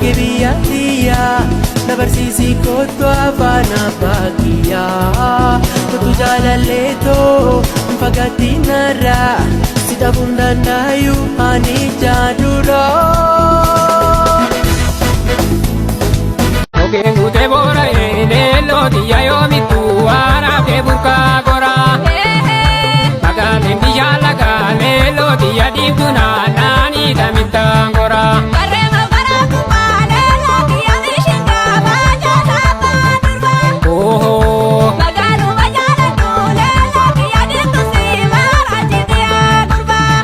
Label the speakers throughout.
Speaker 1: Gibiya tiya dabarsisi kottu afaan abbaa Kutu jaalalleeto fagaattinarra si dhabuun danda'u ani jaadura.
Speaker 2: Ogeen guutee boora leelloo xiyya yoomittu waraabdee burqaa gora. Magaaleen biyyaa lagaa leelloo xiyya dhiibdu naannanii tamittaan gora.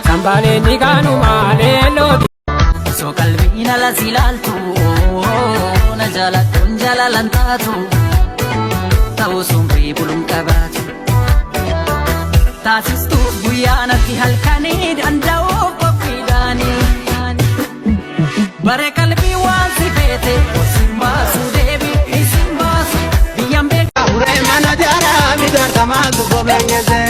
Speaker 2: Sambaleen dhiigaanuma leelloo.
Speaker 3: So qalbiin ala silaaltu na jaalattuun jaalalan taatu ta'uu sumrii buluun qabaatu taasistuuf guyyaa natti halkanii danda'uuf qophiidhaanii bare qalbii waan si feete isin baasu deebi isin baasu biyyaan beekaa
Speaker 4: uree mana jaaraa miidhagfamaa gubboo beenyese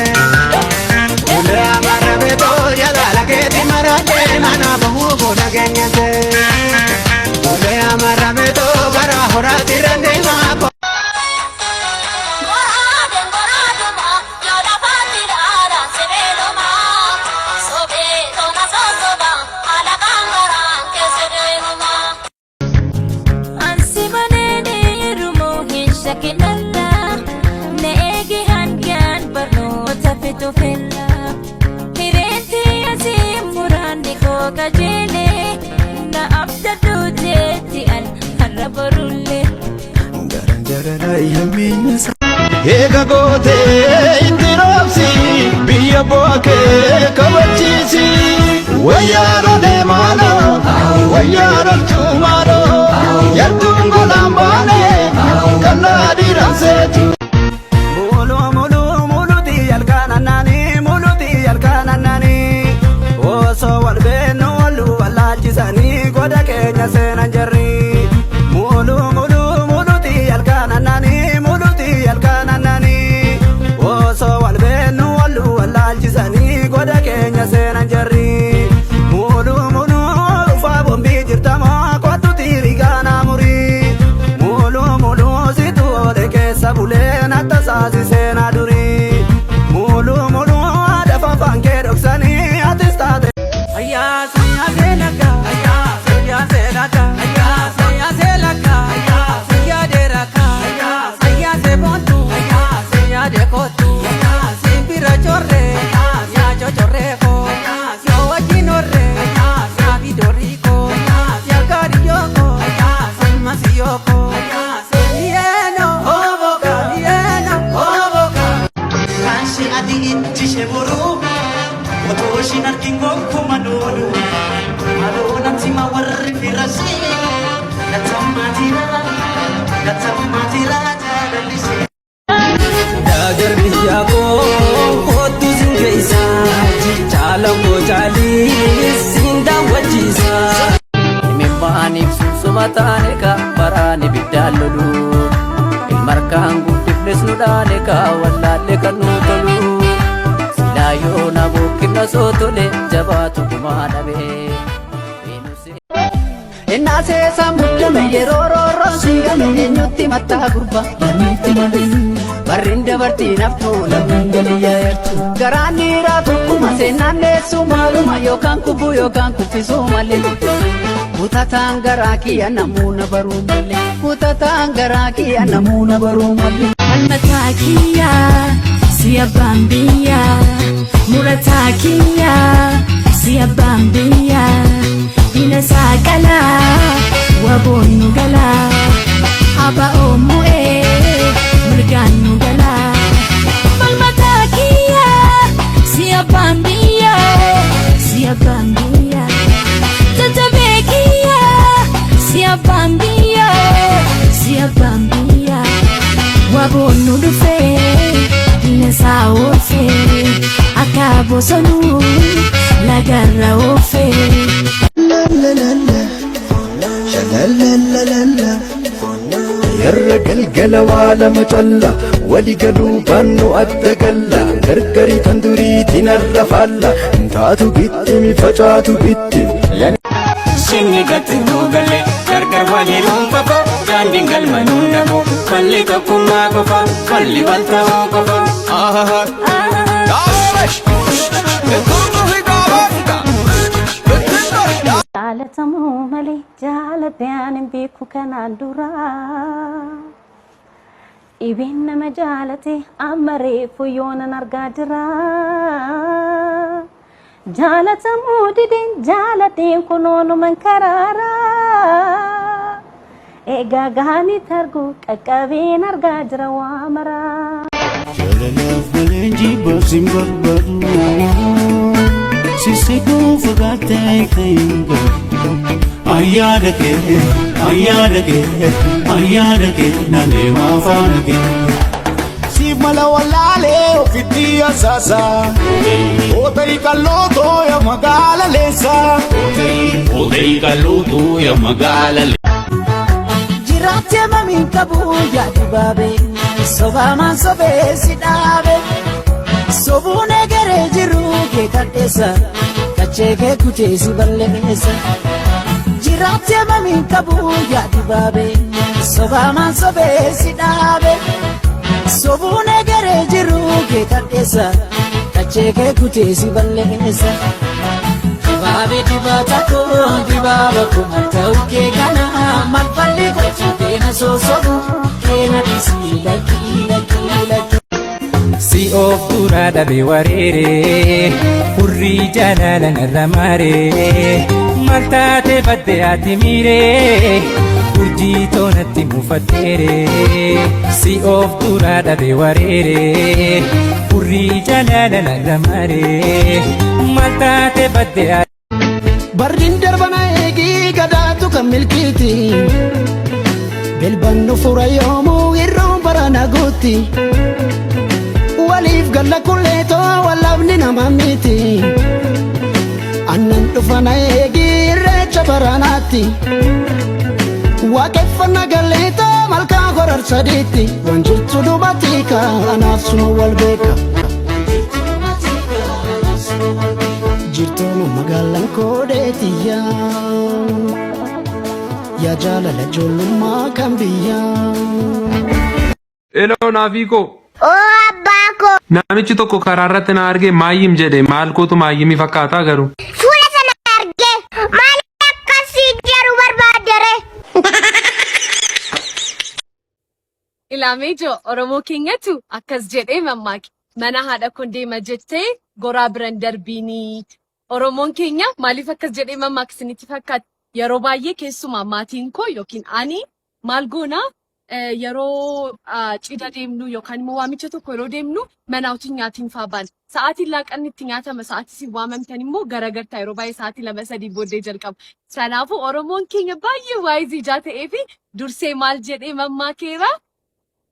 Speaker 4: uree amarra beekoo jalaala keetii maraatee mana bahuu goona keenyese uree amarra beekoo bara horaati rendeemaa.
Speaker 5: Eega gootee itti roobsi biyya bu'a kee kabachiisi wayyaaroo deemaaloo wayyaaroo tuumaaloo yartuun golaan baanee kannaa dhiiranseetu.
Speaker 4: Muluti yalkaanannaanii osoo wal beennu wal wallaalchisanii goda keenya seenan jarri. Muluti yalkaanannaanii osoo wal beennu wal wallaalchisanii goda keenya seenan jarri. Ufaa bombii jirtamoo kottu tiirigaanaa murii. Situ oole keessa bulee natta saasi seenaa durii. Dafa faankee dhoksanii atis taate.
Speaker 1: Ayyaa sayyaa seelaka sayyaa seelaka sayyaa seelaka sayyaa deeraka sayyaa seebontu sayyaa deekootu simbira chorree yaa chochorreeko yoo wajjin horree yaa bidoriiko yaa gaariyooko salmasiyooko.
Speaker 4: Otoshin arkingo kumadolu Madona tima warri firasi Gatsammatira jadalise
Speaker 1: Dagar biyya koo kottu sin keessa caalaan koo caalii sin daawwachiisa. Himimmaaniif sunsuma taane ka baraane biddaan lolu ilmarkaan guddifnes nu dhaane ka wallaalle kan nu tolu. Silaayyoo na bukkina sootole jabaatu gumaa dhabee.
Speaker 3: Ennaasee sammudame yeroo roorroon siigame eenyutti mattaa gurba lammiitti malee barriin dabartii naftu lammiin galiyyaa yartu garaan dhiiraa tokkuma seenaan deessuu maaluma yookaan kubbuu yookaan kuffisuu malee kutataan garaa kiyya namuuna baruu malee kutataan garaa kiyya namuuna baruu malee.
Speaker 6: Almataa kiyya si abbaan biyya murataa kiyya si abbaan biyya. Ina sakala wabonu gala aba omu'e murganu gala malmata kiya siya bambiya tatabe kiya siya bambiya wabonu dufe ina sa ofe akabo sonu lagarra ofe.
Speaker 5: Yarra galgala waa lama calla wali galuu baannu adda galla gargari kan duriitiin arra faalla taatu bitti mi facaatu bitti.
Speaker 2: Shinni gatti nuugale gargar wali rumfafo Dandin galmanun nako Falli tokkummaa kofa Falli walta'uu kofa
Speaker 6: Jaalatamu malee jaaladhaan hin beeku kanaan dura Dhibeen nama jaalate amma reefu yoonan argaa jira Jaalatamu dideen jaaladheen kunoonuman karaara Egaa gaanii targu qaqqabeen argaa jira waa maraa
Speaker 7: Jaalalaaf malee jibbaasiin barbaadu Sissekuu fagaattee ta'in galu Ayyaada kee naanneemaa faana kee Siif mala wallaalee ofitti asaasaa Oota'ii qallootoo yaa magaala leessaa Oota'ii qallootoo yaa magaala leessaa
Speaker 3: Jiraatee mamiin qabu yaadu baabee Sobaamaan sobee si dhaabee Sobuun egeree jiru kee kadheessa Kachee kee kutee si balleessa Jiraatee mamiin qabu yaadu baabee Sobaamaan sobee si dhaabee Sobuun egeree jiru kee kadheessa Kachee kee kutee si balleessa Dibaabee dibaata koo dibaaba koo ta'uu kee kana malfalli gochuu keena soosobu keena dhisii lakkii
Speaker 2: Si of dura dhabe wareere Furrii jaalala narra maare Maal taate badde ati miire Urjii toonatti mufatteere Si of dura dhabe wareere Furrii jaalala narra maare Maal taate badde ati
Speaker 3: Barriin darbana eegii gadaatu kan milkiiti Bilbannu fura yoomuu irroon barana guutti Waliif galla kulleetoo wallabni nama miti Annan dhufana eegii irreecha baranaatti Waaqeffannaa galleetoo malkaa horar sadiitti Waan jirtu dubatii kaanaaf suma wal beeka Jirtooma magaalaan koodeetiyyaa Yaa jaalala ijoollummaa kan biyyaa
Speaker 8: Hello Naafiko.
Speaker 9: Abbako.
Speaker 8: Namichi tokko karaa irratti na arge maayyim jedhe maal kootu maayyimii fakkaataa garuu.
Speaker 9: Fuula sana arge maal akkasii jedhu barbaadere.
Speaker 10: Ilaameejoo Oromoo keenyatu akkas jedhee mammaaki. Mana haadha kun deema jettee goraa biran darbiinii. Oromoon keenya maaliif akkas jedhee mammaaki isinitti fakkaata? Yeroo baay'ee keessumaa maatiin koo yookiin ani maal goona yeroo cidha deemnu yookaan immoo waamicha tokko yeroo deemnu manaatiin nyaatiin faabaan. Sa'aatiin laaqanni itti nyaatama sa'aatii si waamamtan immoo garagartaa yeroo baay'ee sa'aatii 2-3 booddee jalqaba. Kanaafuu Oromoon keenya baay'ee waa'ee ijaa ta'ee fi dursee maal jedhee mammaakeera?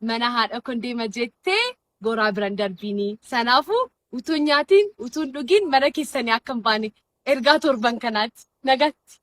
Speaker 10: Mana haadha kun deema jettee goraa biran darbiinii. Kanaafuu utuu nyaatiin utuu dhugin mana keessanii akka hin baane ergaa torban kanaatti nagatti.